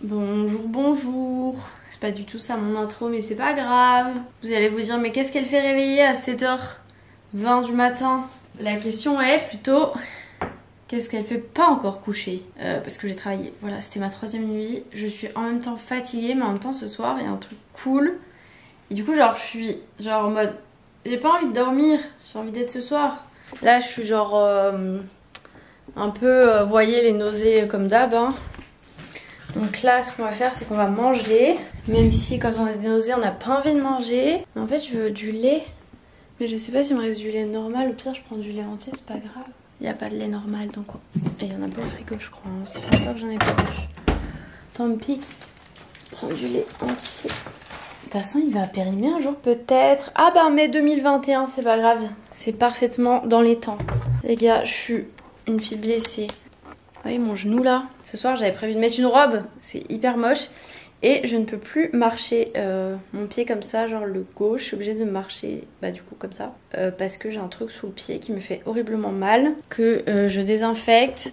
Bonjour, bonjour. C'est pas du tout ça mon intro, mais c'est pas grave. Vous allez vous dire, mais qu'est-ce qu'elle fait réveiller à 7h20 du matin? La question est plutôt, qu'est-ce qu'elle fait pas encore coucher? Parce que j'ai travaillé. Voilà, c'était ma 3e nuit. Je suis en même temps fatiguée, mais en même temps ce soir, il y a un truc cool. Et du coup, genre, je suis genre en mode, j'ai pas envie de dormir, j'ai envie d'être ce soir. Là, je suis genre un peu, vous voyez, les nausées comme d'hab, hein. Donc là, ce qu'on va faire, c'est qu'on va manger. Même si quand on a des nausées, on n'a pas envie de manger. Mais en fait, je veux du lait. Mais je sais pas s'il me reste du lait normal. Au pire, je prends du lait entier, c'est pas grave. Il n'y a pas de lait normal, donc... Et il y en a pas au frigo, je crois. Ça fait longtemps que j'en ai pas bu. Tant pis. Prends du lait entier. De toute façon, il va périmer un jour, peut-être. Ah bah, mai 2021, c'est pas grave. C'est parfaitement dans les temps. Les gars, je suis une fille blessée. Vous voyez mon genou là? Ce soir j'avais prévu de mettre une robe, c'est hyper moche. Et je ne peux plus marcher mon pied comme ça, genre le gauche. Je suis obligée de marcher du coup comme ça. Parce que j'ai un truc sous le pied qui me fait horriblement mal. Que je désinfecte.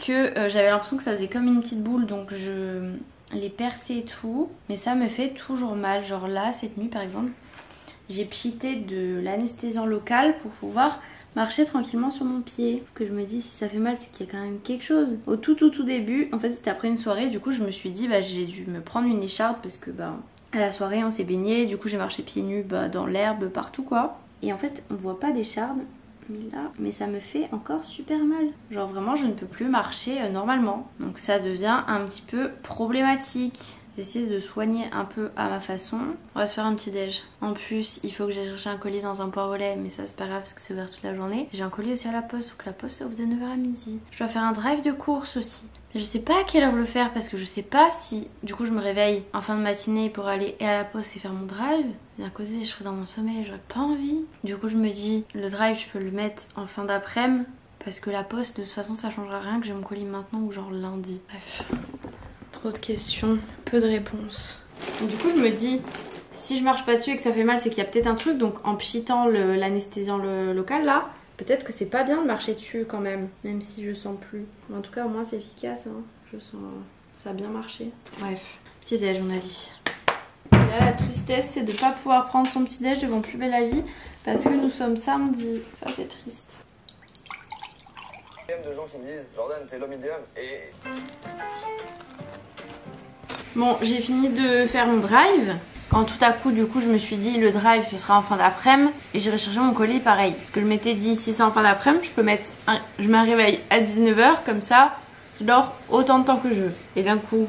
Que j'avais l'impression que ça faisait comme une petite boule. Donc je l'ai percé et tout. Mais ça me fait toujours mal. Genre là, cette nuit par exemple, j'ai pchité de l'anesthésiant local pour pouvoir... marcher tranquillement sur mon pied. Que je me dis, si ça fait mal, c'est qu'il y a quand même quelque chose. Au tout début, en fait c'était après une soirée, du coup je me suis dit j'ai dû me prendre une écharpe parce que à la soirée on s'est baigné, du coup j'ai marché pieds nus dans l'herbe partout quoi. Et en fait on voit pas d'écharpe, mais ça me fait encore super mal. Genre vraiment je ne peux plus marcher normalement. Donc ça devient un petit peu problématique. J'essaie de soigner un peu à ma façon. On va se faire un petit déj. En plus, il faut que j'aille chercher un colis dans un poire au lait. Mais ça, c'est pas grave parce que c'est ouvert toute la journée. J'ai un colis aussi à la poste. Donc la poste, ça ouvre de 9h à midi. Je dois faire un drive de course aussi. Mais je sais pas à quelle heure le faire parce que je sais pas si... Du coup, je me réveille en fin de matinée pour aller à la poste et faire mon drive. D'un côté, je serai dans mon sommeil. J'aurais pas envie. Du coup, je me dis, le drive, je peux le mettre en fin d'après-midi. Parce que la poste, de toute façon, ça changera rien que j'ai mon colis maintenant ou genre lundi. Bref. Trop de questions, peu de réponses. Donc, du coup je me dis, si je marche pas dessus et que ça fait mal, c'est qu'il y a peut-être un truc. Donc en pchitant l'anesthésiant local là, peut-être que c'est pas bien de marcher dessus quand même. Même si je sens plus. En tout cas au moins c'est efficace, hein. Je sens, ça a bien marché. Bref, petit déj on a dit. Et là la tristesse c'est de pas pouvoir prendre son petit déj devant Plus belle la vie. Parce que nous sommes samedi, ça c'est triste. Il y a de gens qui me disent, Jordan t'es l'homme idéal et... Bon, j'ai fini de faire mon drive. Quand tout à coup, du coup, je me suis dit le drive ce sera en fin d'après-midi. Et j'irai chercher mon colis pareil. Parce que je m'étais dit si c'est en fin d'après-midi, je mets un réveil à 19h. Comme ça, je dors autant de temps que je veux. Et d'un coup,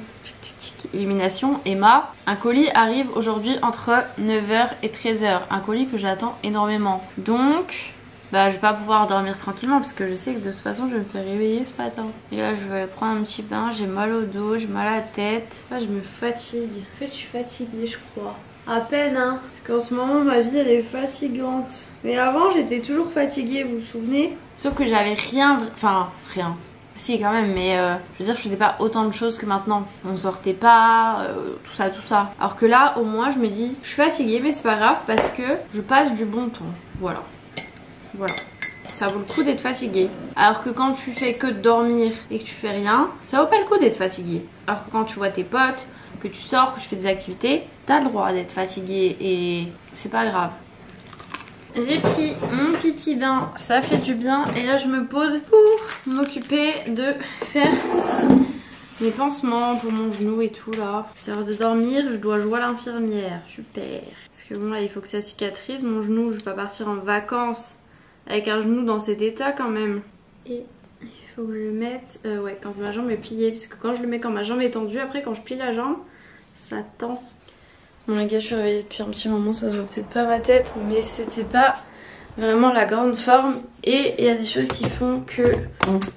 illumination, Emma. Un colis arrive aujourd'hui entre 9h et 13h. Un colis que j'attends énormément. Donc... je vais pas pouvoir dormir tranquillement parce que je sais que de toute façon je vais me faire réveiller ce matin. Et là je vais prendre un petit bain, j'ai mal au dos, j'ai mal à la tête. Là je me fatigue. En fait je suis fatiguée je crois. À peine hein, parce qu'en ce moment ma vie elle est fatigante. Mais avant j'étais toujours fatiguée, vous vous souvenez? Sauf que j'avais rien, rien. Si quand même, mais je veux dire je faisais pas autant de choses que maintenant. On sortait pas, tout ça. Alors que là au moins je me dis, je suis fatiguée mais c'est pas grave parce que je passe du bon temps. Voilà. Ça vaut le coup d'être fatigué. Alors que quand tu fais que de dormir et que tu fais rien, ça vaut pas le coup d'être fatigué. Alors que quand tu vois tes potes, que tu sors, que tu fais des activités, t'as le droit d'être fatigué et c'est pas grave. J'ai pris mon petit bain, ça fait du bien et là je me pose pour m'occuper de faire mes pansements pour mon genou et tout là. C'est l'heure de dormir, je dois jouer à l'infirmière, super. Parce que bon là il faut que ça cicatrise mon genou, je vais pas partir en vacances avec un genou dans cet état quand même. Et il faut que je le mette quand ma jambe est pliée. Parce que quand je le mets quand ma jambe est tendue, après quand je plie la jambe, ça tend. Bon les gars, je suis réveillée depuis un petit moment, ça se voit peut-être pas à ma tête. Mais c'était pas vraiment la grande forme. Et il y a des choses qui font que,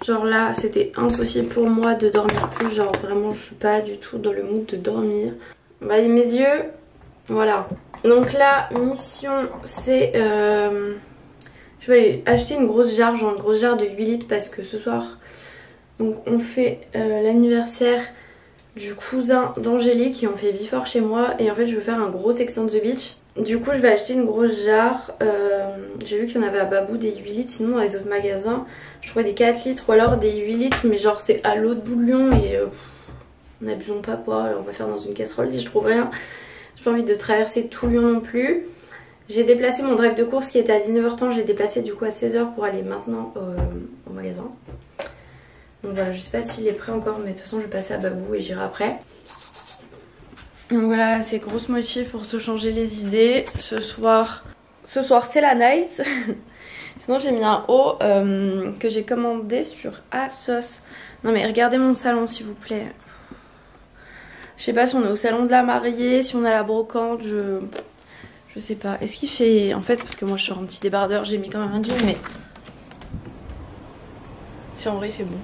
genre là, c'était impossible pour moi de dormir plus. Genre vraiment, je suis pas du tout dans le mood de dormir. Mes yeux, voilà. Donc la mission, c'est... je vais aller acheter une grosse jarre, genre une grosse jarre de 8 litres parce que ce soir donc on fait l'anniversaire du cousin d'Angélique et on fait before chez moi et en fait je veux faire un gros Sex on the Beach. Du coup je vais acheter une grosse jarre, j'ai vu qu'il y en avait à Babou des 8 litres, sinon dans les autres magasins je trouvais des 4 litres ou alors des 8 litres mais genre c'est à l'eau de bouillon et n'abusons pas quoi, on va faire dans une casserole si je trouve rien. J'ai pas envie de traverser tout Lyon non plus. J'ai déplacé mon drive de course qui était à 19h30, je l'ai déplacé du coup à 16h pour aller maintenant au magasin. Donc voilà, je sais pas s'il est prêt encore, mais de toute façon je vais passer à Babou et j'irai après. Donc voilà, c'est grosse motif pour se changer les idées. Ce soir c'est la night. Sinon j'ai mis un haut que j'ai commandé sur ASOS. Non mais regardez mon salon s'il vous plaît. Je sais pas si on est au salon de la mariée, si on est à la brocante, je sais pas. Est-ce qu'il fait... En fait, parce que moi je suis en petit débardeur, j'ai mis quand même un jean, mais... Si en vrai il fait bon.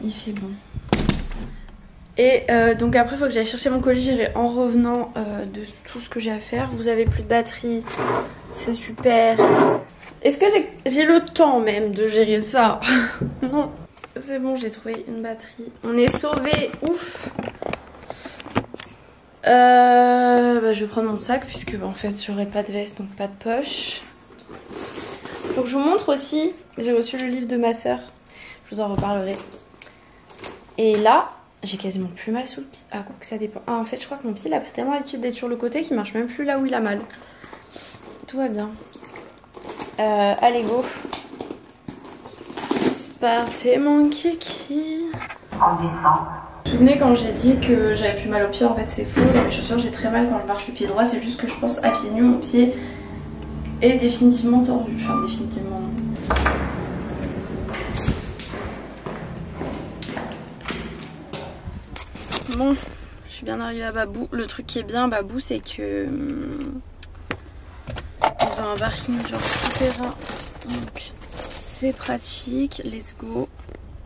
Il fait bon. Et donc après il faut que j'aille chercher mon colis, j'irai en revenant de tout ce que j'ai à faire. Vous avez plus de batterie, c'est super. Est-ce que j'ai le temps même de gérer ça? Non. C'est bon, j'ai trouvé une batterie. On est sauvés, ouf. Je vais prendre mon sac puisque en fait j'aurai pas de veste donc pas de poche. Donc je vous montre aussi, j'ai reçu le livre de ma soeur. Je vous en reparlerai. Et là, j'ai quasiment plus mal sous le pied. Ah quoi que ça dépend. Ah en fait je crois que mon pied il a pris tellement l'habitude d'être sur le côté qu'il marche même plus là où il a mal. Tout va bien. Allez go. C'est mon kiki. En descend. Vous vous souvenez quand j'ai dit que j'avais plus mal au pied? En fait c'est faux, dans mes chaussures j'ai très mal quand je marche le pied droit. C'est juste que je pense à pieds nus, mon pied est définitivement tordu. Enfin définitivement non. Bon, je suis bien arrivée à Babou. Le truc qui est bien à Babou c'est que ils ont un parking genre souterrain. Donc c'est pratique, let's go.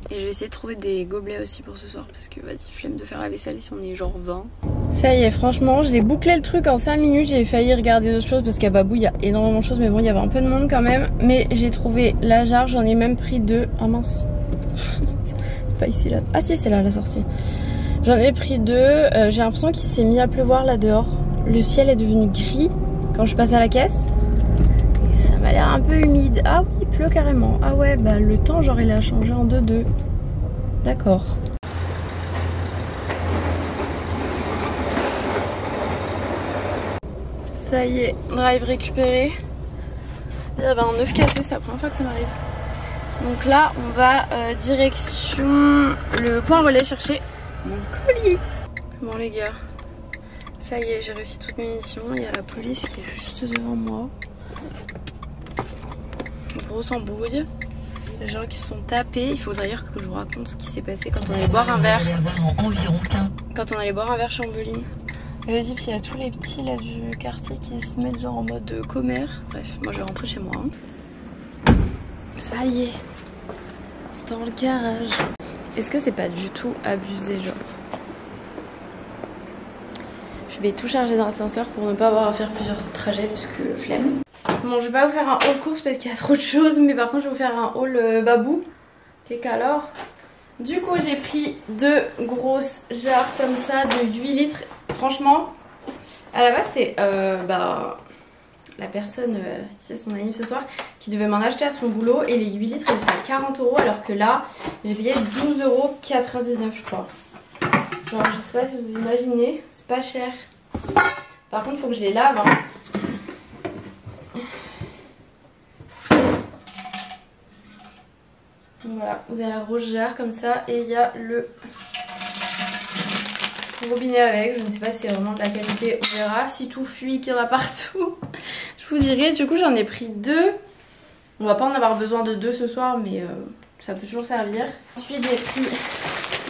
Et je vais essayer de trouver des gobelets aussi pour ce soir parce que vas-y, flemme de faire la vaisselle si on est genre 20. Ça y est, franchement, j'ai bouclé le truc en 5 minutes. J'ai failli regarder d'autres choses parce qu'à Babou il y a énormément de choses, mais bon, il y avait un peu de monde quand même. Mais j'ai trouvé la jarre, j'en ai même pris 2. Ah mince, c'est pas ici là. Ah si, c'est là la sortie. J'en ai pris 2. J'ai l'impression qu'il s'est mis à pleuvoir là dehors. Le ciel est devenu gris quand je passe à la caisse. Ça m'a l'air un peu humide. Ah oui, il pleut carrément. Ah ouais, bah le temps genre il a changé en 2-2. D'accord. Ça y est, drive récupéré. Il y avait un œuf cassé, c'est la première fois que ça m'arrive. Donc là, on va direction le point relais chercher mon colis. Bon les gars, ça y est, j'ai réussi toutes mes missions. Il y a la police qui est juste devant moi. Grosse embrouille. Les gens qui se sont tapés. Il faut d'ailleurs que je vous raconte ce qui s'est passé quand on allait boire un verre. Quand on allait boire un verre Chambeline. Vas-y, puis il y a tous les petits là du quartier qui se mettent genre en mode commère. Bref, moi je vais rentrer chez moi. Hein. Ça y est. Dans le garage. Est-ce que c'est pas du tout abusé genre? Je vais tout charger dans l'ascenseur pour ne pas avoir à faire plusieurs trajets parce que flemme. Bon, je vais pas vous faire un haul course parce qu'il y a trop de choses, mais par contre je vais vous faire un haul Babou. Et qu'alors, du coup j'ai pris 2 grosses jarres comme ça de 8 litres. Franchement, à la base c'était la personne qui c'est son anniv ce soir qui devait m'en acheter à son boulot et les 8 litres ils étaient à 40 € alors que là j'ai payé 12,99 € je crois. Genre je sais pas si vous imaginez, c'est pas cher. Par contre il faut que je les lave hein. Voilà, vous avez la grosse jarre comme ça et il y a le robinet avec. Je ne sais pas si c'est vraiment de la qualité, on verra. Si tout fuit, qu'il y en a partout, je vous dirai. Du coup j'en ai pris 2. On va pas en avoir besoin de 2 ce soir mais ça peut toujours servir. Ensuite j'ai pris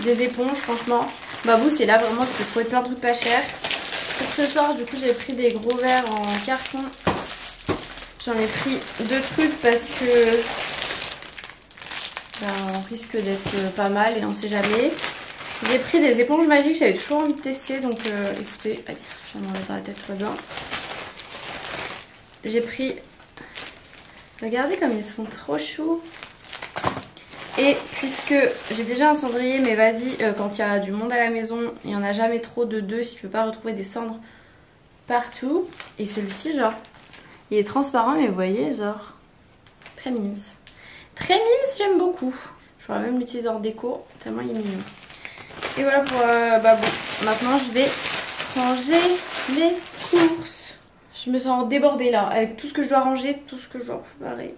des éponges franchement. Babou c'est là vraiment je peux trouver plein de trucs pas chers. Pour ce soir du coup j'ai pris des gros verres en carton. J'en ai pris 2 trucs parce que on risque d'être pas mal et on sait jamais. J'ai pris des éponges magiques, j'avais toujours envie de tester donc écoutez, allez, je vais m'enlever la tête, tout va bien. J'ai pris, regardez comme ils sont trop choux. Et puisque j'ai déjà un cendrier, mais vas-y, quand il y a du monde à la maison, il n'y en a jamais trop de 2 si tu veux pas retrouver des cendres partout. Et celui-ci genre, il est transparent mais vous voyez genre, très mimes. Très mimes, j'aime beaucoup. Je pourrais même l'utiliser en déco, tellement il est mignon. Et voilà pour... bon, maintenant je vais ranger les courses. Je me sens débordée là, avec tout ce que je dois ranger, tout ce que je dois préparer.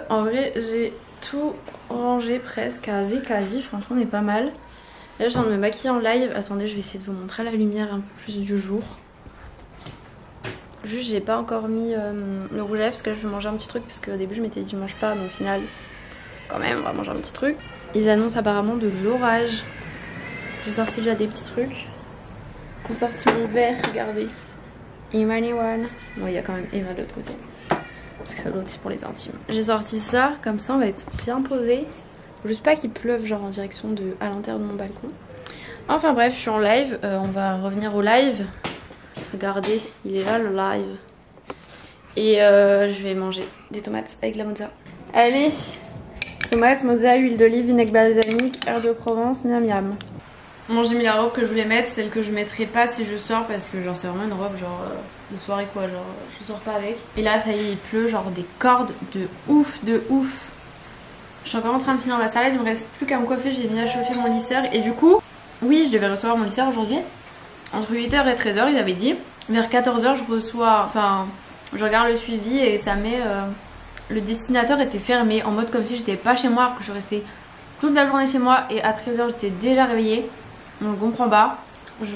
En vrai, j'ai tout rangé presque, quasi, franchement on est pas mal. Là je viens de me maquiller en live. Attendez, je vais essayer de vous montrer la lumière un peu plus du jour. Juste j'ai pas encore mis le rouge à lèvres parce que là je vais manger un petit truc, parce qu'au début je m'étais dit je mange pas, mais au final quand même on va manger un petit truc. Ils annoncent apparemment de l'orage. J'ai sorti déjà des petits trucs. J'ai sorti mon verre, regardez. Emmanuel. Bon, il y a quand même Emma de l'autre côté, parce que l'autre c'est pour les intimes. J'ai sorti ça, comme ça on va être bien posé. Faut juste pas qu'il pleuve genre en direction de à l'intérieur de mon balcon. Enfin bref, je suis en live, on va revenir au live. Regardez, il est là le live. Et je vais manger des tomates avec de la mozza. Allez, tomates, mozza, huile d'olive, vinaigre balsamique, herbe de Provence, miam miam. Bon, j'ai mis la robe que je voulais mettre, celle que je mettrai pas si je sors, parce que genre c'est vraiment une robe genre de soirée quoi, genre je sors pas avec. Et là ça y est, il pleut genre des cordes de ouf, de ouf. Je suis encore en train de finir ma salade, il me reste plus qu'à me coiffer, j'ai mis à chauffer mon lisseur. Et du coup, oui, je devais recevoir mon lisseur aujourd'hui. Entre 8h et 13h, ils avaient dit. Vers 14h, je reçois, enfin, je regarde le suivi et ça met, le destinateur était fermé, en mode comme si j'étais pas chez moi, alors que je restais toute la journée chez moi et à 13h j'étais déjà réveillée. Donc je comprends pas, donc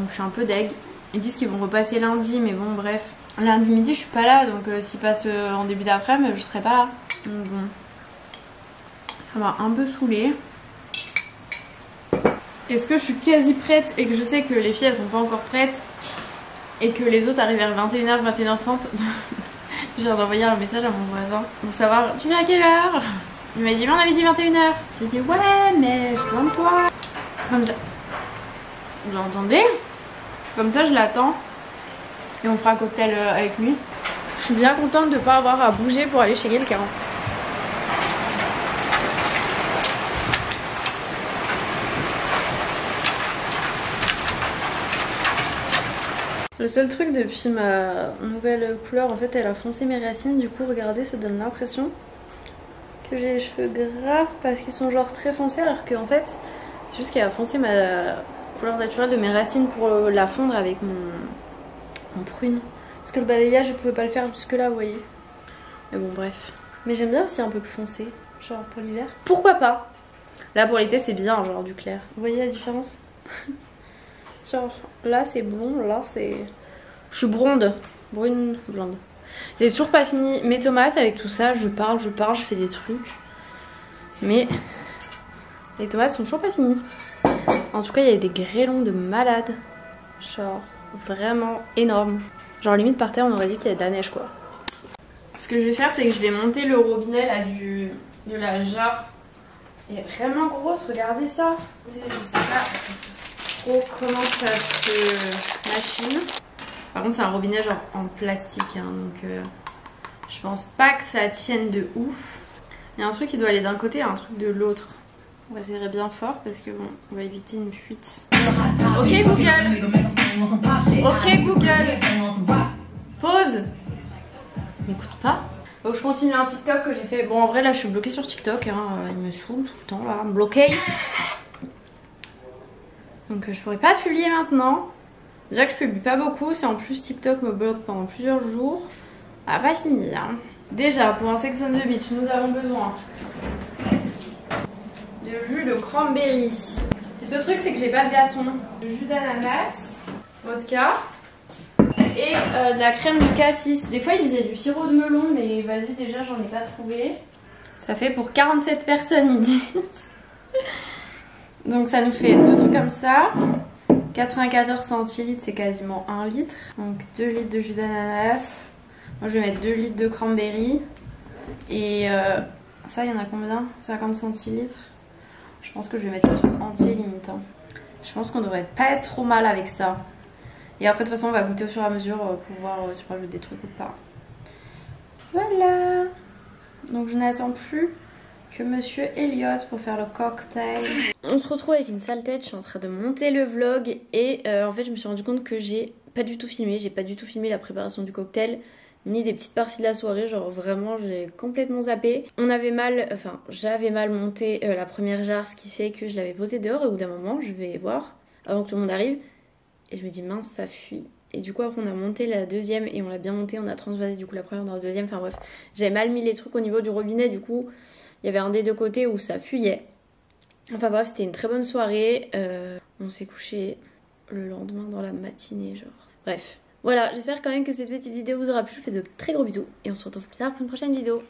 je suis un peu deg. Ils disent qu'ils vont repasser lundi, mais bon bref. Lundi midi je suis pas là, donc s'ils passent en début d'après-midi, je serai pas là. Donc bon, ça m'a un peu saoulée. Est-ce que je suis quasi prête et que je sais que les filles elles sont pas encore prêtes et que les autres arrivent vers 21h, 21h30. Je viens d'envoyer un message à mon voisin pour savoir tu viens à quelle heure. Il m'a dit mais on avait dit 21h. J'ai dit ouais mais je viens de toi. Comme ça. Vous entendez? Comme ça je l'attends et on fera un cocktail avec lui. Je suis bien contente de pas avoir à bouger pour aller chez quelqu'un. Le seul truc depuis ma nouvelle couleur, en fait elle a foncé mes racines, du coup regardez ça donne l'impression que j'ai les cheveux gras parce qu'ils sont genre très foncés, alors qu'en fait c'est juste qu'elle a foncé ma couleur naturelle de mes racines pour la fondre avec mon prune. Parce que le balayage je pouvais pas le faire jusque là, vous voyez. Mais bon bref. Mais j'aime bien aussi un peu plus foncé, genre pour l'hiver. Pourquoi pas? Là pour l'été c'est bien genre du clair. Vous voyez la différence? Genre là c'est blond, là c'est... Je suis blonde, brune, blonde. J'ai toujours pas fini mes tomates avec tout ça, je parle, je fais des trucs. Mais les tomates sont toujours pas finies. En tout cas il y a des grêlons de malade. Genre vraiment énorme. Genre limite par terre on aurait dit qu'il y avait de la neige quoi. Ce que je vais faire c'est que je vais monter le robinet là de la jarre. Elle est vraiment grosse, regardez ça. Je sais pas comment ça se machine. Par contre c'est un robinet genre en plastique hein, donc je pense pas que ça tienne de ouf. Il y a un truc qui doit aller d'un côté et un truc de l'autre. On va serrer bien fort parce que bon, on va éviter une fuite. Ok Google. Ok Google. Pause. M'écoute pas. Donc je continue un TikTok que j'ai fait. Bon en vrai là je suis bloquée sur TikTok hein. Il me saoule tout le temps là, bloqué. Donc je pourrais pas publier maintenant. Déjà que je publie pas beaucoup, c'est en plus TikTok me bloque pendant plusieurs jours. Ah pas fini hein. Déjà pour un Sex on the Beach nous avons besoin de jus de cranberry. Et ce truc c'est que j'ai pas de glaçons. De jus d'ananas, vodka et de la crème de cassis. Des fois ils disaient du sirop de melon mais vas-y déjà j'en ai pas trouvé. Ça fait pour 47 personnes ils disent. Donc ça nous fait deux trucs comme ça. 94 centilitres c'est quasiment 1 litre. Donc 2 litres de jus d'ananas. Moi je vais mettre 2 litres de cranberry. Et ça il y en a combien? 50 centilitres. Je pense que je vais mettre le truc entier limite hein. Je pense qu'on devrait pas être trop mal avec ça. Et après de toute façon on va goûter au fur et à mesure pour voir si on rajoute des trucs ou pas. Voilà. Donc je n'attends plus que Monsieur Elliot pour faire le cocktail. On se retrouve avec une sale tête, je suis en train de monter le vlog et en fait je me suis rendu compte que j'ai pas du tout filmé la préparation du cocktail ni des petites parties de la soirée, genre vraiment j'ai complètement zappé. J'avais mal monté la première jarre, ce qui fait que je l'avais posée dehors et au bout d'un moment je vais voir avant que tout le monde arrive et je me dis mince ça fuit. Et du coup après on a monté la deuxième et on l'a bien montée, on a transvasé du coup la première dans la deuxième, enfin bref. J'avais mal mis les trucs au niveau du robinet, du coup il y avait un des deux côtés où ça fuyait. Enfin bref, c'était une très bonne soirée. On s'est couché le lendemain dans la matinée, genre. Bref. Voilà, j'espère quand même que cette petite vidéo vous aura plu. Je vous fais de très gros bisous et on se retrouve plus tard pour une prochaine vidéo.